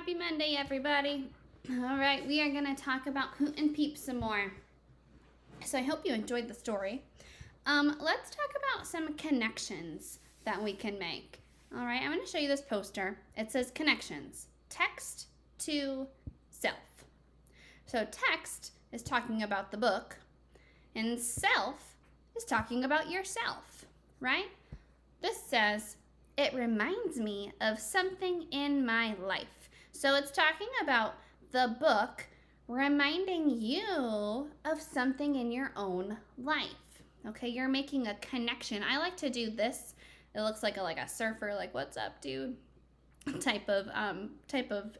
Happy Monday, everybody. All right, we are going to talk about Hoot and Peep some more. So I hope you enjoyed the story. Let's talk about some connections that we can make. All right, I'm going to show you this poster. It says connections, text to self. So text is talking about the book, and self is talking about yourself, right? This says, it reminds me of something in my life. So it's talking about the book reminding you of something in your own life. Okay, you're making a connection. I like to do this. It looks like a surfer, like what's up, dude? type of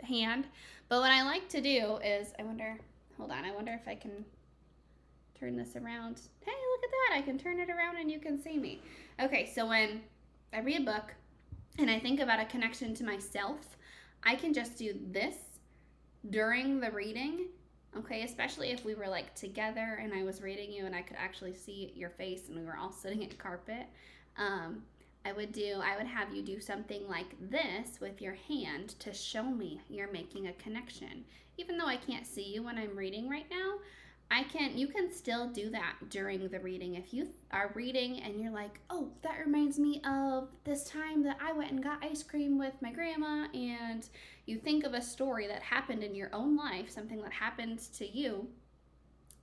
hand. But what I like to do is, I wonder if I can turn this around. Hey, look at that. I can turn it around and you can see me. Okay, so when I read a book and I think about a connection to myself, I can just do this during the reading, okay? Especially if we were like together and I was reading you and I could actually see your face and we were all sitting at carpet. I would have you do something like this with your hand to show me you're making a connection. Even though I can't see you when I'm reading right now, you can still do that during the reading. If you are reading and you're like, oh, that reminds me of this time that I went and got ice cream with my grandma, and you think of a story that happened in your own life, something that happened to you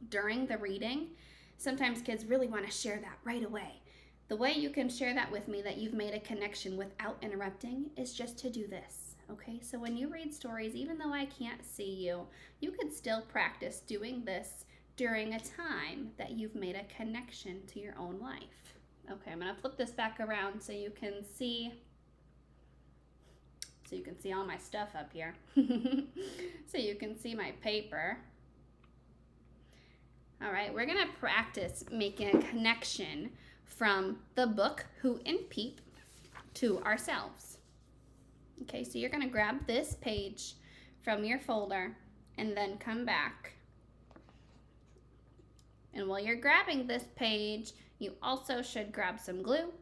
during the reading, sometimes kids really want to share that right away. The way you can share that with me, that you've made a connection without interrupting, is just to do this. Okay, so when you read stories, even though I can't see you, you could still practice doing this during a time that you've made a connection to your own life. Okay, I'm going to flip this back around so you can see all my stuff up here. So you can see my paper. All right, we're going to practice making a connection from the book Hoot and Peep to ourselves. Okay, so you're going to grab this page from your folder and then come back. And while you're grabbing this page, you also should grab some glue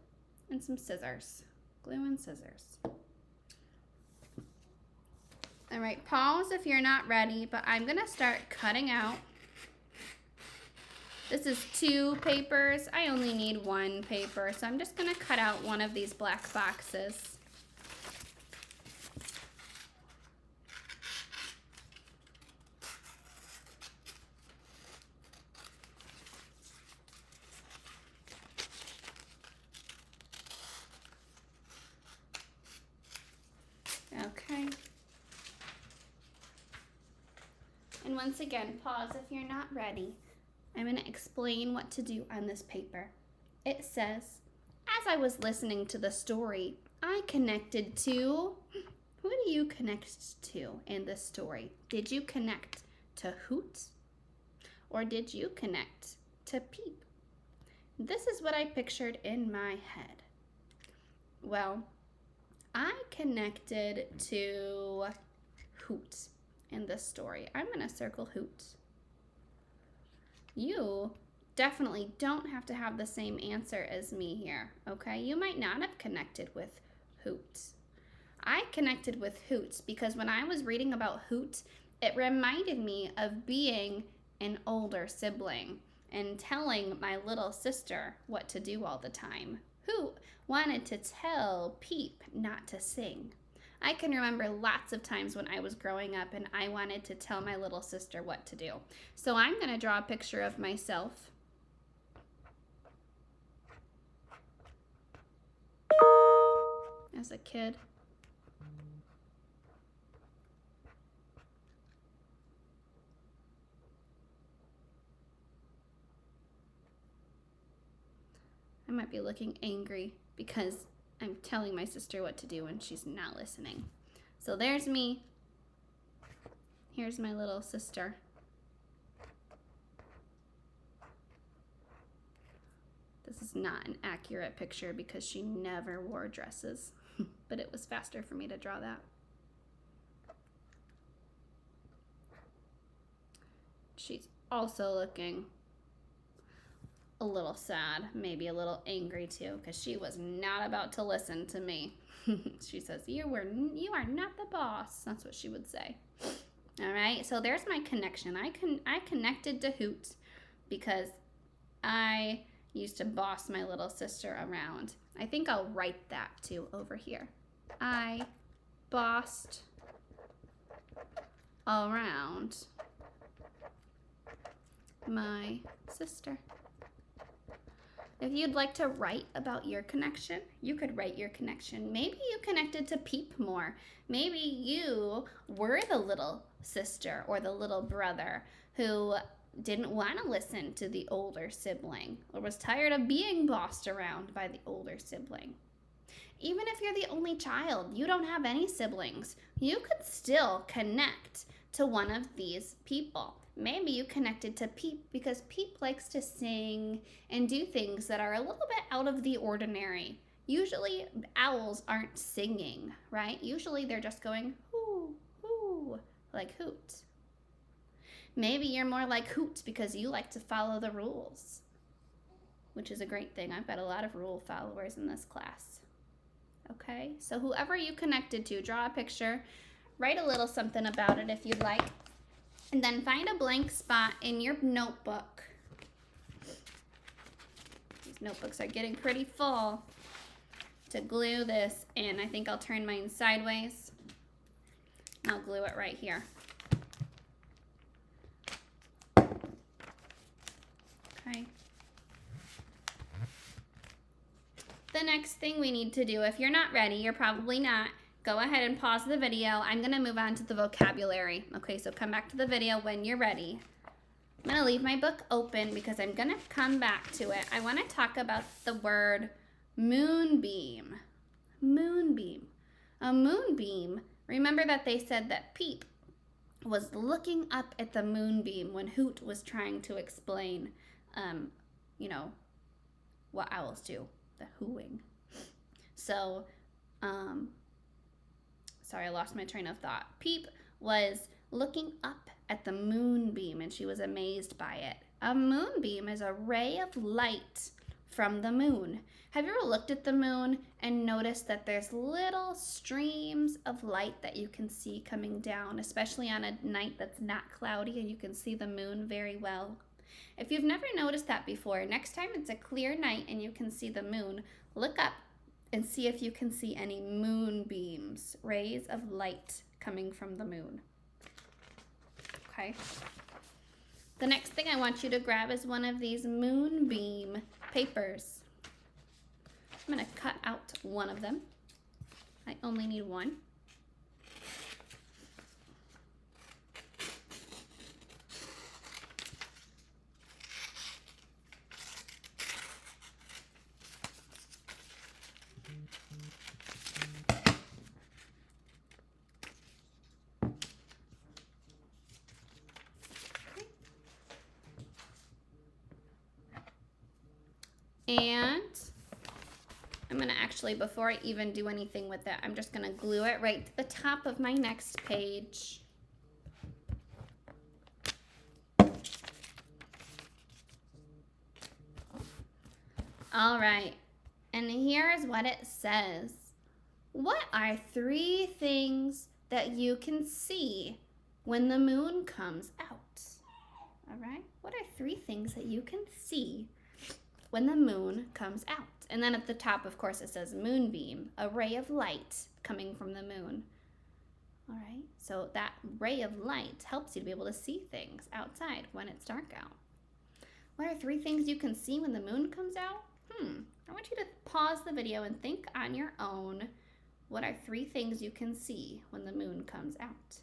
and some scissors. Glue and scissors. All right, pause if you're not ready, but I'm going to start cutting out. This is 2 papers. I only need 1 paper, so I'm just going to cut out one of these black boxes. Okay. And once again, pause if you're not ready. I'm going to explain what to do on this paper. It says, as I was listening to the story, I connected to... Who do you connect to in this story? Did you connect to Hoot? Or did you connect to Peep? This is what I pictured in my head. Well, I connected to Hoot in this story. I'm going to circle Hoot. You definitely don't have to have the same answer as me here, okay? You might not have connected with Hoot. I connected with Hoot because when I was reading about Hoot, it reminded me of being an older sibling and telling my little sister what to do all the time. Hoot wanted to tell Peep not to sing. I can remember lots of times when I was growing up and I wanted to tell my little sister what to do. So I'm going to draw a picture of myself. As a kid. I might be looking angry because I'm telling my sister what to do and she's not listening. So there's me. Here's my little sister. This is not an accurate picture because she never wore dresses, but it was faster for me to draw that. She's also looking a little sad, maybe a little angry too, because she was not about to listen to me. She says, you are not the boss. That's what she would say. All right, so there's my connection. I connected to Hoot because I used to boss my little sister around. I think I'll write that too over here. I bossed around my sister. If you'd like to write about your connection, you could write your connection. Maybe you connected to Peep more. Maybe you were the little sister or the little brother who didn't want to listen to the older sibling or was tired of being bossed around by the older sibling. Even if you're the only child, you don't have any siblings, you could still connect to one of these people. Maybe you connected to Peep because Peep likes to sing and do things that are a little bit out of the ordinary. Usually owls aren't singing, right? Usually they're just going, hoo, hoo, like Hoot. Maybe you're more like Hoot because you like to follow the rules, which is a great thing. I've got a lot of rule followers in this class. Okay, so whoever you connected to, draw a picture, write a little something about it if you'd like. And then find a blank spot in your notebook. These notebooks are getting pretty full. To glue this in, I think I'll turn mine sideways. I'll glue it right here. Okay. The next thing we need to do, if you're not ready, you're probably not, go ahead and pause the video. I'm going to move on to the vocabulary. Okay, so come back to the video when you're ready. I'm going to leave my book open because I'm going to come back to it. I want to talk about the word moonbeam. Moonbeam. A moonbeam, remember that they said that Peep was looking up at the moonbeam when Hoot was trying to explain, what owls do, the hooing. So, sorry, I lost my train of thought. Peep was looking up at the moonbeam and she was amazed by it. A moonbeam is a ray of light from the moon. Have you ever looked at the moon and noticed that there's little streams of light that you can see coming down, especially on a night that's not cloudy and you can see the moon very well? If you've never noticed that before, next time it's a clear night and you can see the moon, look up and see if you can see any moonbeams, rays of light coming from the moon. Okay. The next thing I want you to grab is one of these moonbeam papers. I'm going to cut out one of them. I only need one. And I'm going to actually, before I even do anything with it, I'm just going to glue it right to the top of my next page. All right, and here is what it says. What are 3 things that you can see when the moon comes out? All right, what are 3 things that you can see when the moon comes out? And then at the top, of course, it says moonbeam, a ray of light coming from the moon. All right, so that ray of light helps you to be able to see things outside when it's dark out. What are 3 things you can see when the moon comes out? I want you to pause the video and think on your own. What are 3 things you can see when the moon comes out?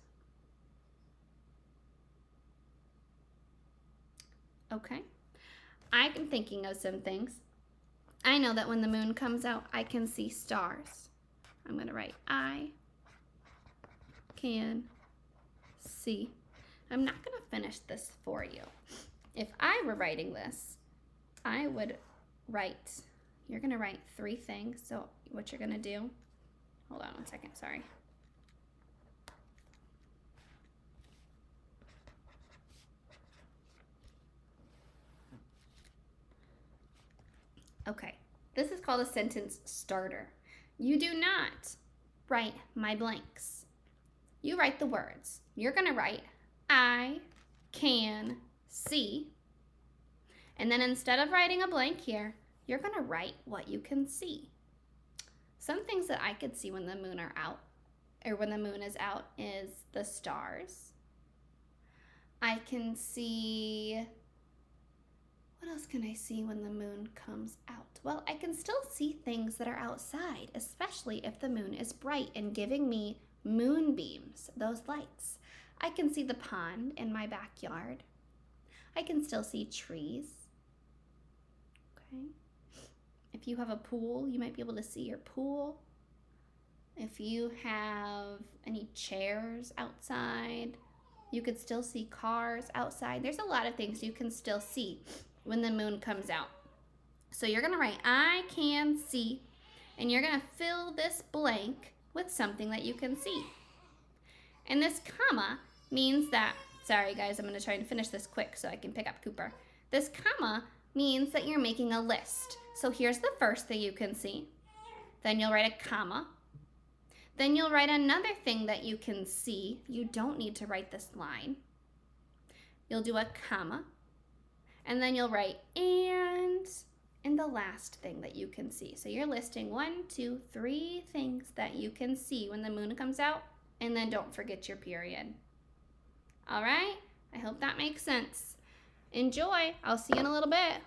Okay. I'm thinking of some things. I know that when the moon comes out, I can see stars. I'm going to write, I can see. I'm not going to finish this for you. If I were writing this, I would write, you're going to write 3 things. So what you're going to do, hold on one second, sorry. Okay, this is called a sentence starter. You do not write my blanks. You write the words. You're going to write, I can see. And then instead of writing a blank here, you're going to write what you can see. Some things that I could see when the moon are out, or when the moon is out, is the stars. I can see, what else can I see when the moon comes out? Well, I can still see things that are outside, especially if the moon is bright and giving me moonbeams, those lights. I can see the pond in my backyard. I can still see trees. Okay. If you have a pool, you might be able to see your pool. If you have any chairs outside, you could still see cars outside. There's a lot of things you can still see when the moon comes out. So you're going to write, I can see, and you're going to fill this blank with something that you can see. And this comma means that, sorry guys, I'm going to try and finish this quick so I can pick up Cooper. This comma means that you're making a list. So here's the first thing you can see. Then you'll write a comma. Then you'll write another thing that you can see. You don't need to write this line. You'll do a comma. And then you'll write and the last thing that you can see. So you're listing 1, 2, 3 things that you can see when the moon comes out. And then don't forget your period. All right? I hope that makes sense. Enjoy. I'll see you in a little bit.